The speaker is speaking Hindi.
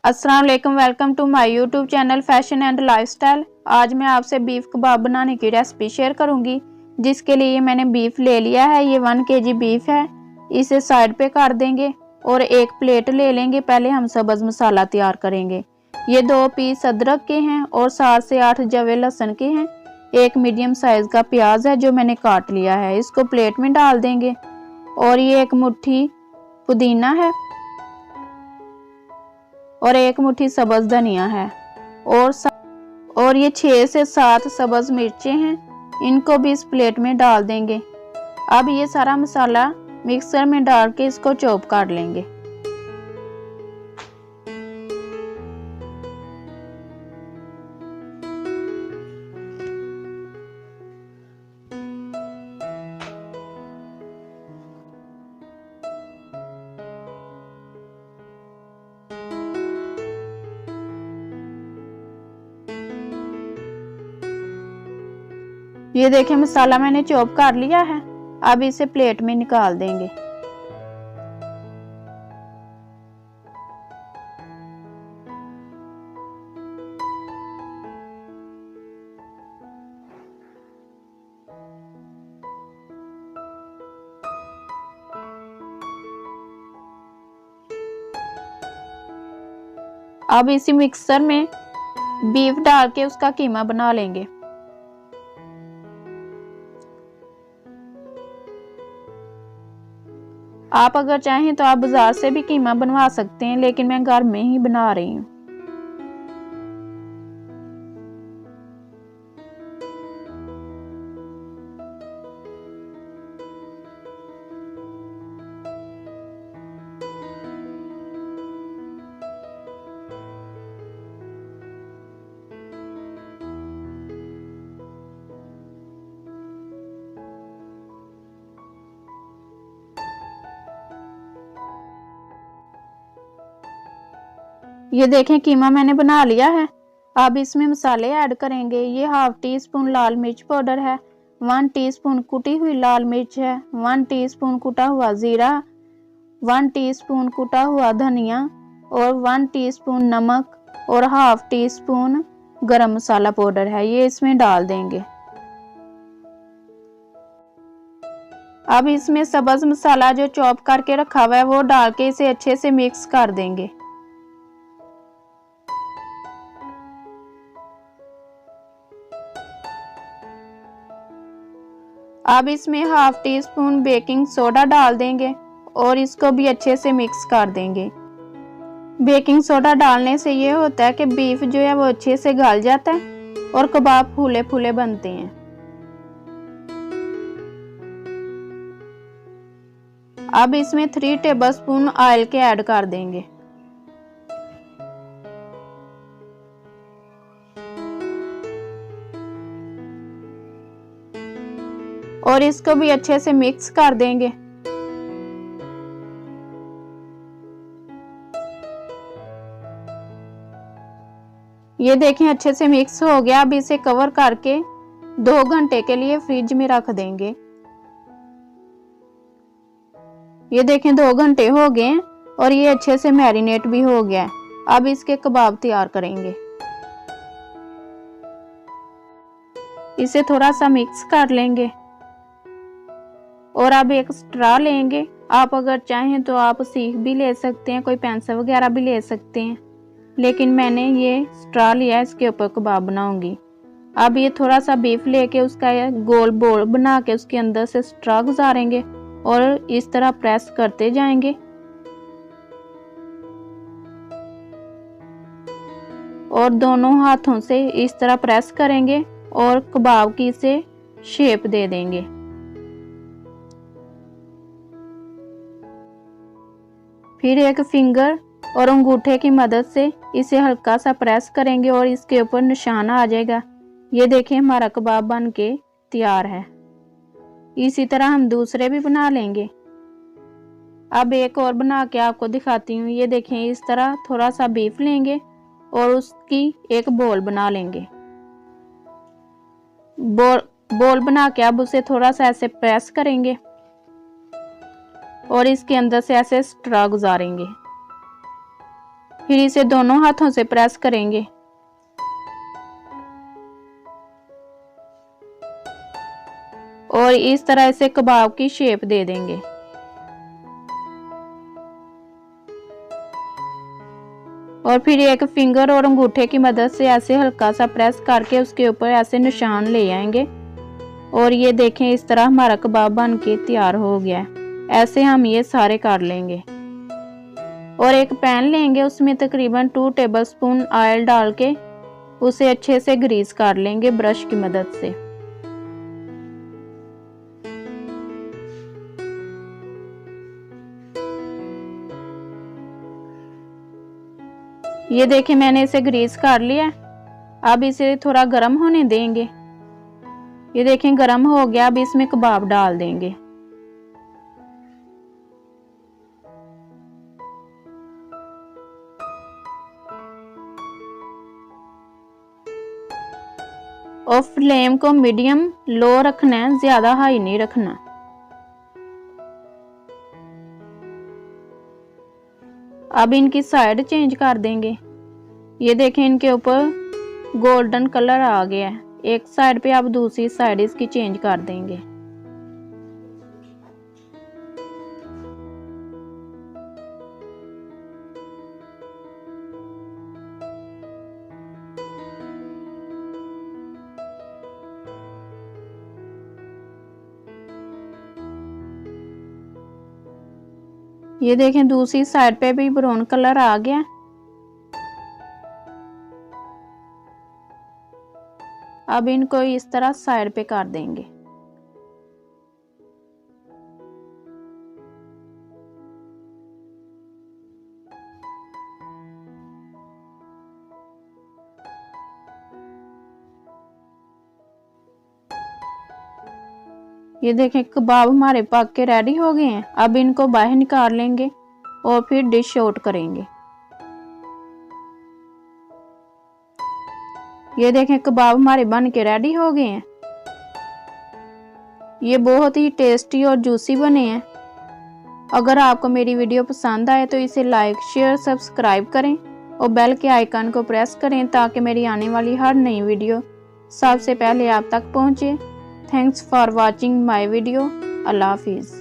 अस्सलाम वालेकुम, welcome to my YouTube channel fashion and lifestyle. आज मैं आपसे बीफ कबाब बनाने की रेसिपी शेयर करूंगी, जिसके लिए मैंने बीफ ले लिया है। ये 1 kg बीफ है। इसे साइड पे कर देंगे और एक प्लेट ले लेंगे। पहले हम सब्ज़ मसाला तैयार करेंगे। ये 2 पीस अदरक के हैं और 7 से 8 जवे लहसुन के हैं। एक मीडियम साइज का प्याज है जो मैंने काट लिया है, इसको प्लेट में डाल देंगे। और ये एक मुट्ठी पुदीना है और एक मुट्ठी सब्ज़ धनिया है और ये 6 से 7 सब्ज़ मिर्चें हैं, इनको भी इस प्लेट में डाल देंगे। अब ये सारा मसाला मिक्सर में डाल के इसको चॉप कर लेंगे। ये देखें, मसाला मैंने चॉप कर लिया है। अब इसे प्लेट में निकाल देंगे। अब इसी मिक्सर में बीफ डाल के उसका कीमा बना लेंगे। आप अगर चाहें तो आप बाजार से भी कीमा बनवा सकते हैं, लेकिन मैं घर में ही बना रही हूँ। ये देखें, कीमा मैंने बना लिया है। अब इसमें मसाले ऐड करेंगे। ये 1/2 टीस्पून लाल मिर्च पाउडर है, 1 टीस्पून कुटी हुई लाल मिर्च है, 1 टीस्पून कुटा हुआ जीरा, 1 टीस्पून कुटा हुआ धनिया और 1 टीस्पून नमक और 1/2 टीस्पून गरम मसाला पाउडर है। ये इसमें डाल देंगे। अब इसमें सब्ज़ मसाला जो चॉप करके रखा हुआ है वो डाल के इसे अच्छे से मिक्स कर देंगे। अब इसमें 1/2 टीस्पून बेकिंग सोडा डाल देंगे और इसको भी अच्छे से मिक्स कर देंगे। बेकिंग सोडा डालने से ये होता है कि बीफ जो है वो अच्छे से गल जाता है और कबाब फूले फूले बनते हैं। अब इसमें 3 टेबलस्पून ऑयल के ऐड कर देंगे। और इसको भी अच्छे से मिक्स कर देंगे। ये देखें, अच्छे से मिक्स हो गया। अब इसे कवर करके 2 घंटे के लिए फ्रिज में रख देंगे। ये देखें, 2 घंटे हो गए और ये अच्छे से मैरिनेट भी हो गया है। अब इसके कबाब तैयार करेंगे। इसे थोड़ा सा मिक्स कर लेंगे और अब एक स्ट्रॉ लेंगे। आप अगर चाहें तो आप सीख भी ले सकते हैं, कोई पेंसिल वगैरह भी ले सकते हैं, लेकिन मैंने ये स्ट्रॉ लिया है, इसके ऊपर कबाब बनाऊंगी। अब ये थोड़ा सा बीफ लेके उसका गोल बोल बना के उसके अंदर से स्ट्रॉ गुजारेंगे और इस तरह प्रेस करते जाएंगे और दोनों हाथों से इस तरह प्रेस करेंगे और कबाब की इसे शेप दे देंगे। फिर एक फिंगर और अंगूठे की मदद से इसे हल्का सा प्रेस करेंगे और इसके ऊपर निशान आ जाएगा। ये देखें, हमारा कबाब बन के तैयार है। इसी तरह हम दूसरे भी बना लेंगे। अब एक और बना के आपको दिखाती हूँ। ये देखें, इस तरह थोड़ा सा बीफ लेंगे और उसकी एक बॉल बना लेंगे। बॉल बना के अब उसे थोड़ा सा ऐसे प्रेस करेंगे और इसके अंदर से ऐसे स्ट्रॉ गुजारेंगे। फिर इसे दोनों हाथों से प्रेस करेंगे और इस तरह इसे कबाब की शेप दे देंगे। और फिर एक फिंगर और अंगूठे की मदद से ऐसे हल्का सा प्रेस करके उसके ऊपर ऐसे निशान ले आएंगे और ये देखें इस तरह हमारा कबाब बन के तैयार हो गया है। ऐसे हम ये सारे कर लेंगे। और एक पैन लेंगे, उसमें तकरीबन 2 टेबलस्पून ऑयल डाल के उसे अच्छे से ग्रीस कर लेंगे ब्रश की मदद से। ये देखें मैंने इसे ग्रीस कर लिया। अब इसे थोड़ा गर्म होने देंगे। ये देखें गर्म हो गया। अब इसमें कबाब डाल देंगे। और फ्लेम को मीडियम लो रखना है, ज्यादा हाई नहीं रखना। अब इनकी साइड चेंज कर देंगे। ये देखें इनके ऊपर गोल्डन कलर आ गया है एक साइड पे। अब दूसरी साइड इसकी चेंज कर देंगे। ये देखें दूसरी साइड पे भी ब्राउन कलर आ गया। अब इनको इस तरह साइड पे कर देंगे। ये देखें कबाब हमारे पक के रेडी हो गए हैं। अब इनको बाहर निकाल लेंगे और फिर डिश आउट करेंगे। ये देखें कबाब हमारे बन के रेडी हो गए हैं। ये बहुत ही टेस्टी और जूसी बने हैं। अगर आपको मेरी वीडियो पसंद आए तो इसे लाइक शेयर सब्सक्राइब करें और बेल के आइकन को प्रेस करें ताकि मेरी आने वाली हर नई वीडियो सबसे पहले आप तक पहुंचे। Thanks for watching my video. अल्लाह हाफिज़।